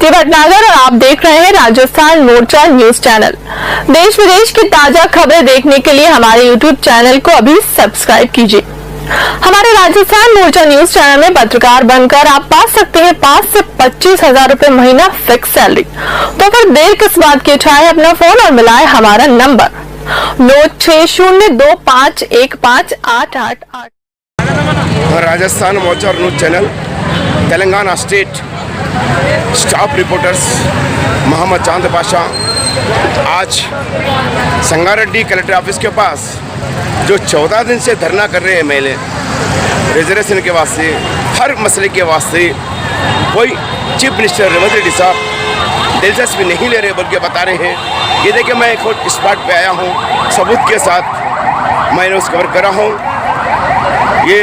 दीप्ति भटनागर और आप देख रहे हैं राजस्थान मोर्चा न्यूज चैनल। देश विदेश की ताजा खबरें देखने के लिए हमारे यूट्यूब चैनल को अभी सब्सक्राइब कीजिए। हमारे राजस्थान मोर्चा न्यूज चैनल में पत्रकार बनकर आप पा सकते हैं 5 से 25 हजार रूपए महीना फिक्स सैलरी। तो फिर देर किस बात की, उठाए अपना फोन और मिलाए हमारा number 9602515888। Rajasthan Morcha news channel Telangana state staff reporters Mohammed Chand Pasha आज संगारेड्डी कलेक्टर ऑफिस के पास जो 14 दिन से धरना कर रहे हैं महिला रिजर्वेशन के वास्ते, हर मसले के वास्ते कोई चीफ मिनिस्टर रेवंत रेड्डी साहब दिलचस्पी नहीं ले रहे बल्कि बता रहे हैं। ये देखिए मैं खुद स्पॉट पे आया हूँ, सबूत के साथ मैंने उस कवर करा हूँ। ये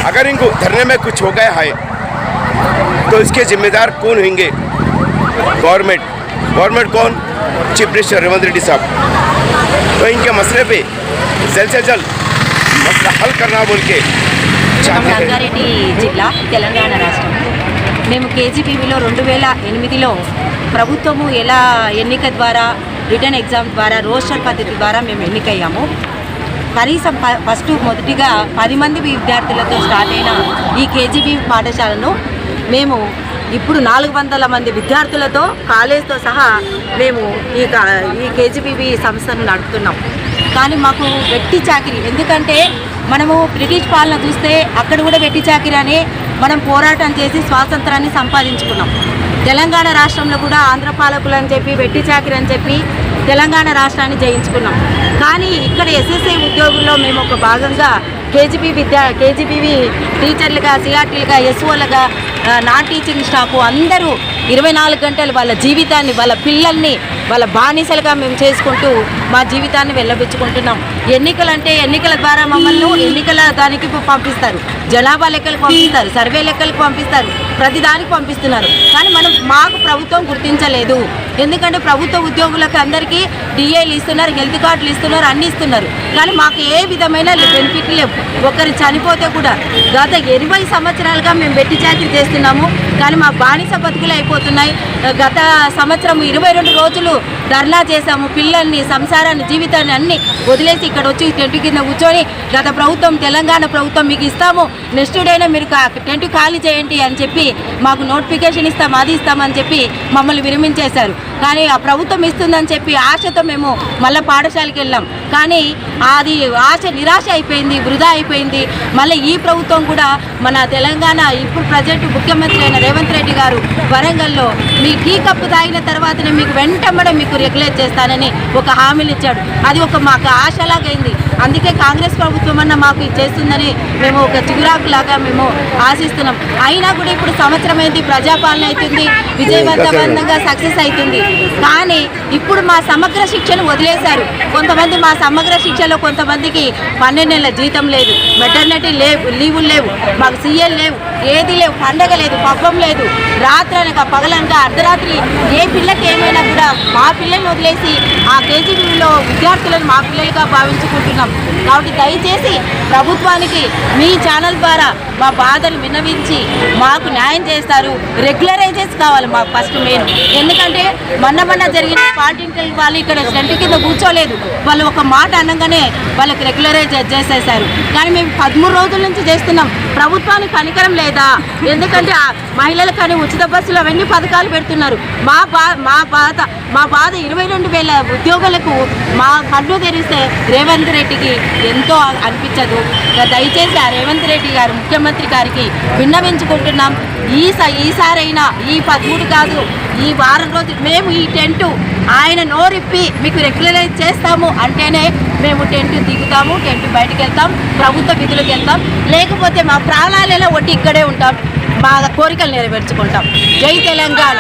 अगर इनको धरने में कुछ हो गया है तो इसके जिम्मेदार कौन होंगे? गवर्नमेंट कौन? चीफ मिनिस्टर रेवंत रेड्डी साहब। तो इनके मसले पे जल्द से जल्द मसला हल करना बोल के రంగారెడ్డి జిల్లా తెలంగాణ రాష్ట్రం మేము కేజీపీవీలో 2008లో ప్రభుత్వము ఎలా ఎన్నిక ద్వారా రిటర్న్ ఎగ్జామ్ ద్వారా రోస్టర్ పద్ధతి ద్వారా మేము ఎన్నికయ్యాము. కనీసం మొదటిగా 10 మంది విద్యార్థులతో స్టార్ట్ అయిన ఈ కేజీబీ పాఠశాలను మేము ఇప్పుడు 400 మంది విద్యార్థులతో కాలేజ్తో సహా మేము ఈ కేజీబీవీ సంస్థను నడుపుతున్నాం. కానీ మాకు వెట్టి చాకిరి, ఎందుకంటే మనము బ్రిటిష్ పాలన చూస్తే అక్కడ కూడా వెట్టి చాకిరి అని మనం పోరాటం చేసి స్వాతంత్రాన్ని సంపాదించుకున్నాం. తెలంగాణ రాష్ట్రంలో కూడా ఆంధ్ర పాలకులు అని చెప్పి వెట్టి చాకిరి అని చెప్పి తెలంగాణ రాష్ట్రాన్ని జయించుకున్నాం. కానీ ఇక్కడ ఎస్ఎస్ఐ ఉద్యోగుల్లో మేము ఒక భాగంగా కేజీబీవీ టీచర్లుగా, సిఆర్టీలుగా, ఎస్ఓలుగా, నాన్ టీచింగ్ స్టాఫ్ అందరూ 24 గంటలు వాళ్ళ జీవితాన్ని, వాళ్ళ పిల్లల్ని వాళ్ళ బానిసలుగా మేము చేసుకుంటూ మా జీవితాన్ని వెళ్ళబుచ్చుకుంటున్నాం. ఎన్నికల ద్వారా మమ్మల్ని ఎన్నికల దానికి పంపిస్తారు, జనాభా లెక్కలకు పంపిస్తారు, సర్వే లెక్కలకు పంపిస్తారు, ప్రతిదానికి పంపిస్తున్నారు. కానీ మాకు ప్రభుత్వం గుర్తించలేదు. ఎందుకంటే ప్రభుత్వ ఉద్యోగులకు అందరికీ డిఏలు ఇస్తున్నారు, హెల్త్ కార్డులు ఇస్తున్నారు, అన్నీ ఇస్తున్నారు. కానీ మాకు ఏ విధమైన బెనిఫిట్లు లేవు. ఒకరు చనిపోతే కూడా గత 20 సంవత్సరాలుగా మేము వెట్టి చాకిరీ చేస్తున్నాము. కానీ మా బానిస బతుకులు అయిపోతున్నాయి. గత సంవత్సరం 22 రోజులు ధర్నా చేశాము. పిల్లల్ని, సంసారాన్ని, జీవితాన్ని అన్ని వదిలేసి ఇక్కడ వచ్చి టెంట్ కింద కూర్చొని గత ప్రభుత్వం, తెలంగాణ ప్రభుత్వం మీకు ఇస్తాము, నెక్స్ట్ డేనే మీరు టెంట్ ఖాళీ చేయండి అని చెప్పి మాకు నోటిఫికేషన్ ఇస్తాం, అది ఇస్తామని చెప్పి మమ్మల్ని విరమించేశారు. కానీ ఆ ప్రభుత్వం ఇస్తుందని చెప్పి ఆశతో మేము మళ్ళీ పాఠశాలకి వెళ్ళాం. కానీ అది ఆశ నిరాశ అయిపోయింది, వృధా అయిపోయింది. మళ్ళీ ఈ ప్రభుత్వం కూడా మన తెలంగాణ ఇప్పుడు ప్రజెంట్ ముఖ్యమంత్రి అయిన రేవంత్ రెడ్డి గారు వరంగల్లో మీ టీ కప్పు తాగిన తర్వాతనే మీకు వెంటనే మీకు రెగ్యులేట్ చేస్తానని ఒక హామీలు ఇచ్చాడు. అది మాకు ఆశలాగైంది. అందుకే కాంగ్రెస్ ప్రభుత్వం అన్న మాకు చేస్తుందని మేము ఒక చిగురాకులాగా మేము ఆశిస్తున్నాం. అయినా కూడా ఇప్పుడు సంవత్సరం అయింది, ప్రజాపాలన అవుతుంది, విజయవంతంగా సక్సెస్ అవుతుంది. కానీ ఇప్పుడు మా సమగ్ర శిక్షను వదిలేశారు. కొంతమంది మా సమగ్ర శిక్షలో కొంతమందికి 12 నెలల జీతం లేదు, మెటర్నిటీ లీవులు లేవు, మాకు సీఎల్ లేవు, ఏది లేవు, పండగ లేదు, పబ్బం లేదు. రాత్రి అనగా పగలనగా అర్ధరాత్రి ఏ పిల్లకి ఏమైనా కూడా మా పిల్లల్ని వదిలేసి ఆ కేజీబీలో విద్యార్థులను మా పిల్లలుగా భావించుకుంటున్నాం. కాబట్టి దయచేసి ప్రభుత్వానికి మీ ఛానల్ ద్వారా మా బాధలు విన్నవించి మాకు న్యాయం చేస్తారు. రెగ్యులరైజెస్ కావాలి మాకు ఫస్ట్ మెయిన్. ఎందుకంటే మొన్న జరిగిన పార్టీకి వాళ్ళు ఇక్కడ టెంట్ కింద కూర్చోలేదు, వాళ్ళు ఒక మాట అనగానే వాళ్ళకి రెగ్యులరైజ్ చేసేసారు. కానీ మేము 13 రోజుల నుంచి చేస్తున్నాం. ప్రభుత్వానికి కనికరం లేదా? ఎందుకంటే మహిళలకు కానీ ఉచిత బస్సులు అవన్నీ పథకాలు పెడుతున్నారు. మా బాధ 22,000 ఉద్యోగులకు మా కన్ను తెరిస్తే రేవంత్ రెడ్డికి ఎంతో అనిపించదు. దయచేసి ఆ రేవంత్ రెడ్డి గారు ముఖ్యమంత్రి గారికి విన్నవించుకుంటున్నాం. ఈసారైనా ఈ 13 కాదు, ఈ వారం రోజులు మేము ఈ టెంటు ఆయన నోరిప్పి మీకు రెగ్యులరైజ్ చేస్తాము అంటేనే మేము టెంట్ దిగుతాము, టెంట్ బయటకు వెళ్తాం, ప్రభుత్వ విధులకు వెళ్తాం. లేకపోతే మా ప్రాణాలలో ఒట్టి ఇక్కడే ఉంటాం, మా కోరికలు నెరవేర్చుకుంటాం. జై తెలంగాణ.